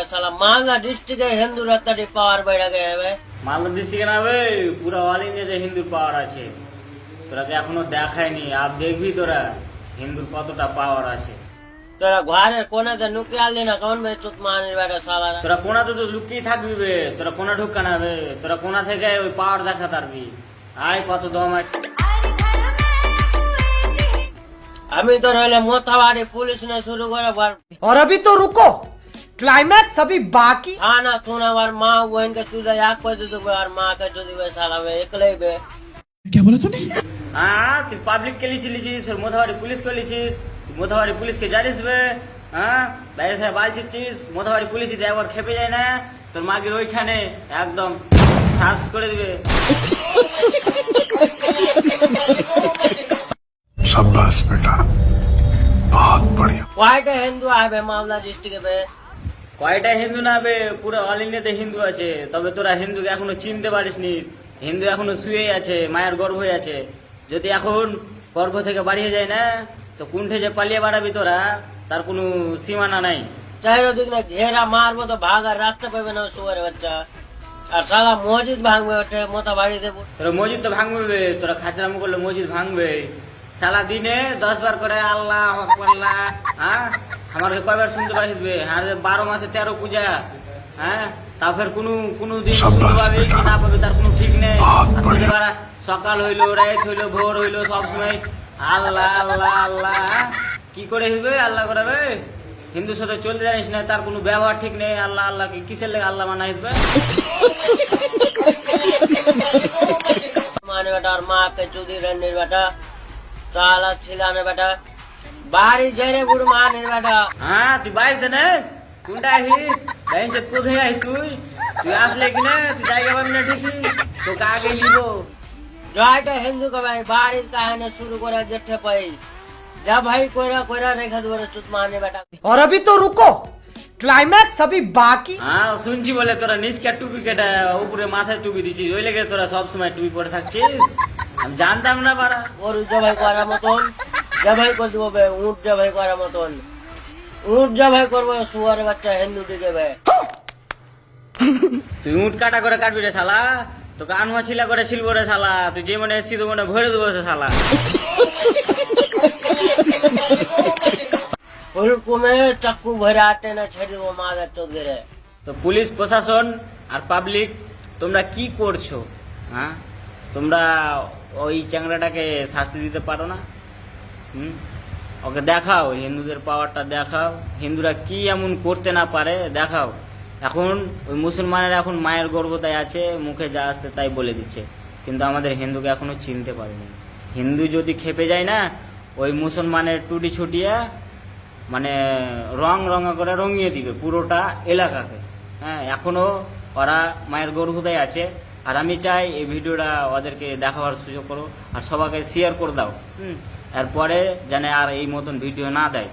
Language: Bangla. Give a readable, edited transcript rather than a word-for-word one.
साला मालदा डिस्ट्रिक्ट हिंदू रत्ताडी पावर बैठा गए हैं মালদা ডিস্ট্রিক্টে না বে পুরো অল ইন্ডিয়াতে হিন্দুর পাওয়ার আছে তোরা তো এখনো দেখায়নি আপ দেখবি তোরা হিন্দুর কতটা পাওয়ার আছে তোরা ঘরের কোনাতে নুকে আনলি না কেমন ভাই চুত মানের বেটা সালারা তোরা কোনাতে তো লুকিয়ে থাকবি বে তোরা কোনা ঢুকা না বে তোরা কোনা থেকে ওই পাওয়ার দেখা পারবি আয় কত দম আছে আমি তো রইলে মোথাবাড়ি পুলিশ ने शुरू করে और अभी तो रुको क्लाइमैक्स अभी बाकी थाना थूना और माँ बहन के चूजा याद कर दे तो और माँ के चूजी वे साला वे एकले बे क्या बोला तूने? হ্যাঁ তুই পাবলিক কে লিছিস ফের মোথাবাড়ি পুলিশ কে লিছিস মোথাবাড়ি পুলিশকে জানিস বে হ্যাঁ বাইরে থেকে বালছিস মোথাবাড়ি পুলিশই একবার খেপে যায় না তোর মাগির ওইখানে একদম ঠাস করে দিবে शाबाश बेटा बहुत बढ़िया वाइट हिंदू आवे मामला डिस्ट्रिक्ट में কয়টা হিন্দু না বে পুরো অল ইন্ডিয়াতে হিন্দু আছে তবে তোরা হিন্দুকে এখনো চিনতে পারিসনি হিন্দু এখনো শুয়েই আছে মায়ের গর্ভ হয়ে আছে যদি এখন গর্ভ থেকে বাড়িয়ে যায় না তো কুণ্ঠে যে পালিয়ে বাড়াবি তোরা তার কোনো সীমানা নাই चारों दिख में घेरा मारबो तो भागा रास्ता पे ना सुअर बच्चा और साला मस्जिद भांगवे उठे मोथाबाड़ी से তোরা মসজিদ তো ভাঙবে বে তোরা খাচরামো করলে মসজিদ ভাঙবে সালা দিনে 10 বার করে আল্লাহ আল্লাহ হ্যাঁ আমাকে কয়বার শুনতে পারিসবে আর 12 মাসে 13 পূজা হ্যাঁ তা ফের কোনো দিন পাবে কি না পাবে তার কোনো ঠিক নেই সকাল হইলো রাত হইলো ভোর হইলো সব সময় আল্লাহ আল্লাহ আল্লাহ কি করে হইবে আল্লাহ করাবে হিন্দুর সাথে চলতে জানিস না তার কোনো ব্যবহার ঠিক নেই আল্লাহ আল্লাহ কিসের লেগে আল্লাহ মানা হইবে माने बेटा और माँ के चूदी रंडीर बेटा साला छिलाने बेटा बारी जेरे बुड़ माने बेटा হ্যাঁ তুই বাইরে জানিস কোনটা হি বেঞ্চে কোথায় আই তুই আসলে কি না তুই জায়গা পাবি না ঠিকই তোকে আগে লিব जायटा हिंदू का भाई बारी कहानी शुरू करे जेठे पाई जब भाई कोयरा कोयरा रेखा दुबारा चुत माने बेटा और अभी तो रुको क्लाइमैक्स अभी बाकी হ্যাঁ শুনছি বলে তোরা নিষ্কা টুপি কেটে উপরে মাথায় টুপি দিছিস ওই লেগে তোরা সবসময় টুপি পরে থাকছিস আমি জানতাম না বাড়া और जब भाई कोरा मतन जब भाई कर दिबो बे ऊंट जब भाई कोरा मतन ऊंट जब भाई करबो सुअर बच्चा हिंदू टिके बे তুই উঠ কাটা করে কাটবি রে শালা তোকে আনহুয়া ছিলা করে ছিলবো রে শালা তুই যে মনে এসছি তো মনে ভরে দেবো রে শালা फुलकू में चक्कू भराटे ना छेड़ दिबो मादा चोद रे তো পুলিশ প্রশাসন আর পাবলিক তোমরা কি করছো হ্যাঁ তোমরা ওই চ্যাংড়াটাকে শাস্তি দিতে পারো না ওকে দেখাও হিন্দুদের পাওয়ারটা দেখাও হিন্দুরা কি এমন করতে না পারে দেখাও এখন ওই মুসলমানেরা এখন মায়ের গর্ভতায় আছে মুখে যা আসছে তাই বলে দিচ্ছে কিন্তু আমাদের হিন্দুকে এখনো চিনতে পারেনি হিন্দু যদি খেপে যায় না ওই মুসলমানের টুটি ছুটিয়া মানে রঙা করে রঙিয়ে দিবে পুরোটা এলাকাকে হ্যাঁ এখনো ওরা মায়ের গর্ভতায় আছে আর আমি চাই এই ভিডিওটা ওদেরকে দেখাবার সুযোগ করো আর সবাইকে শেয়ার করে দাও এরপরে যেন আর এই মতন ভিডিও না দেয়